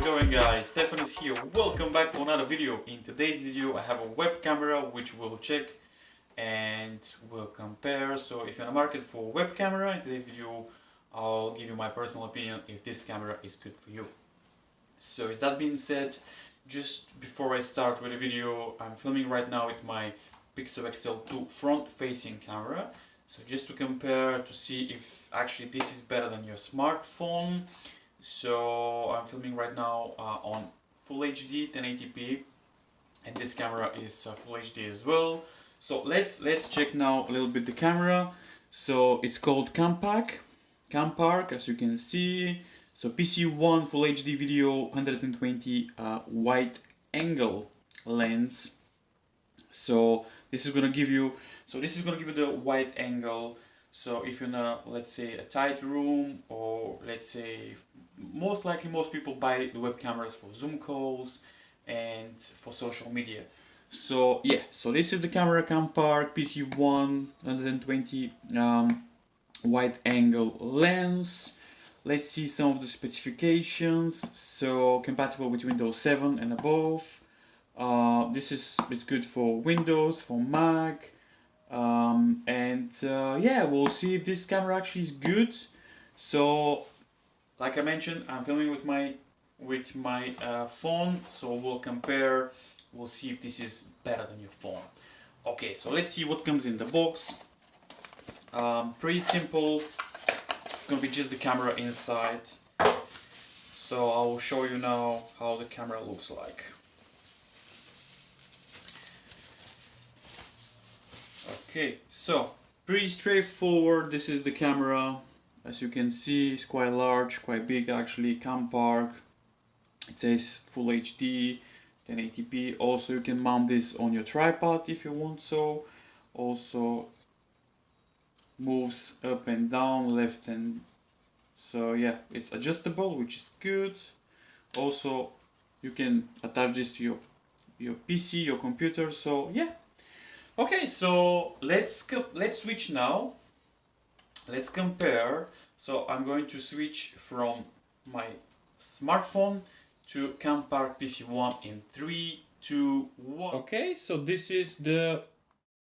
going, guys? Stefan is here. Welcome back for another video. In today's video I have a web camera which we'll check and we'll compare. So if you're in the market for a web camera, in today's video I'll give you my personal opinion if this camera is good for you. So with that being said, just before I start with the video, I'm filming right now with my Pixel XL2 front-facing camera. So just to compare, to see if actually this is better than your smartphone. So I'm filming right now on Full HD 1080p, and this camera is Full HD as well. So let's check now a little bit the camera. So it's called Campark, as you can see. So PC1 Full HD video, 120 wide angle lens. So this is gonna give you the wide angle. So if you're in a, let's say, a tight room, or let's say most likely most people buy the web cameras for Zoom calls and for social media. So yeah, so this is the camera Campark PC1 120 wide angle lens. Let's see some of the specifications. So compatible with Windows 7 and above. It's good for Windows, for Mac. Yeah, we'll see if this camera actually is good. So like I mentioned, I'm filming with my phone, so we'll compare. We'll see if this is better than your phone. Okay, so let's see what comes in the box. Pretty simple. It's gonna be just the camera inside. So I will show you now how the camera looks like. Okay, so pretty straightforward. This is the camera. As you can see, it's quite large, quite big actually. Campark. It says Full HD 1080p. Also, you can mount this on your tripod if you want so. Also moves up and down, left and so yeah, it's adjustable, which is good. Also, you can attach this to your PC, your computer. So yeah. Okay, so let's switch now. Let's compare. So I'm going to switch from my smartphone to Campark PC1 in 3, 2, 1. Okay, so this is the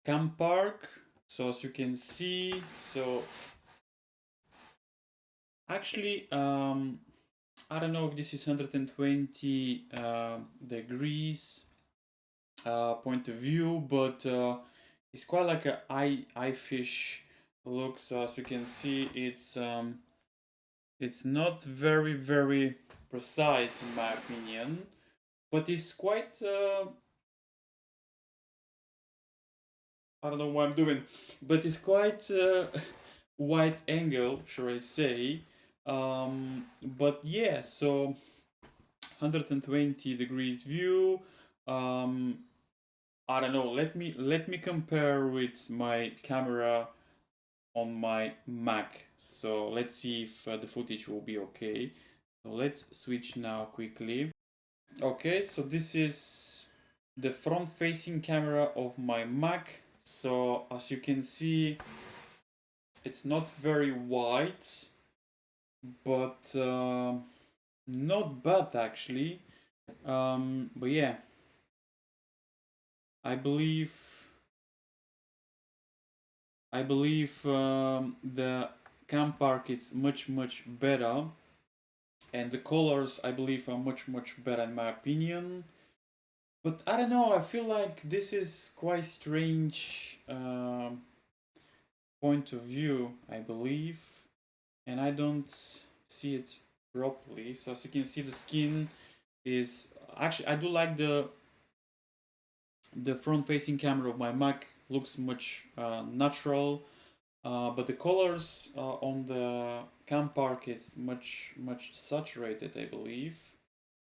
Campark. So as you can see, so actually I don't know if this is 120 degrees point of view, but it's quite like a eye fish look. So as you can see, it's not very precise in my opinion, but it's quite I don't know what I'm doing, but it's quite wide angle, should I say. But yeah, so 120 degrees view. I don't know, let me compare with my camera on my Mac. So let's see if the footage will be okay. So let's switch now quickly. Okay, so this is the front-facing camera of my Mac. So as you can see, it's not very wide, but not bad actually. But yeah, I believe the Campark is much better, and the colors I believe are much better in my opinion. But I don't know, I feel like this is quite strange point of view, I believe, and I don't see it properly. So as you can see, the skin is actually, I do like the front-facing camera of my Mac. Looks much natural, but the colors on the Campark is much saturated, I believe.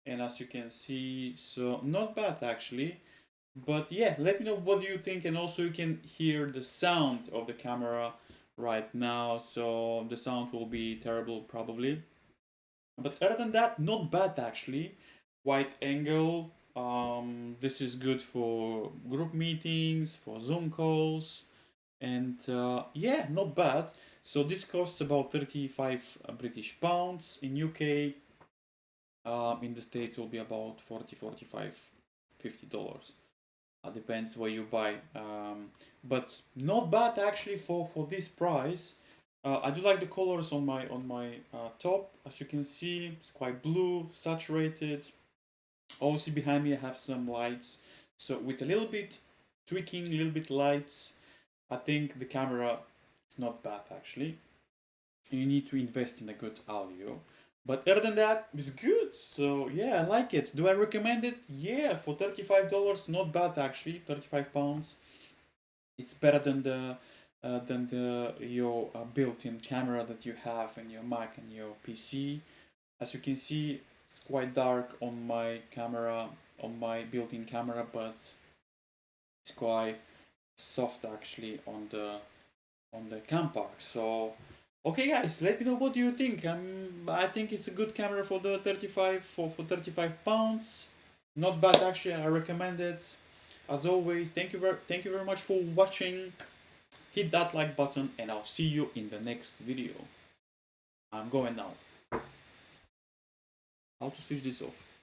And as you can see, so not bad actually. But yeah, let me know what do you think, and also you can hear the sound of the camera right now. So the sound will be terrible probably, but other than that, not bad actually. Wide angle. This is good for group meetings, for Zoom calls, and yeah, not bad. So this costs about 35 British pounds. In UK In the States it will be about 40, 45, $50. Depends where you buy, but not bad actually for this price. I do like the colors on my top. As you can see, it's quite blue, saturated. Also behind me I have some lights. So with a little bit tweaking, a little bit lights, I think the camera is not bad actually. You need to invest in a good audio. But other than that, it's good. So yeah, I like it. Do I recommend it? Yeah, for $35, not bad actually. 35 pounds. It's better than the your built-in camera that you have in your Mac and your PC. As you can see, it's quite dark on my camera, on my built-in camera, but it's quite soft actually on the Campark. So okay guys, let me know what do you think. I think it's a good camera for the 35 for 35 pounds. Not bad actually. I recommend it. As always, thank you very much for watching. Hit that like button and I'll see you in the next video. I'm going now. How to switch this off?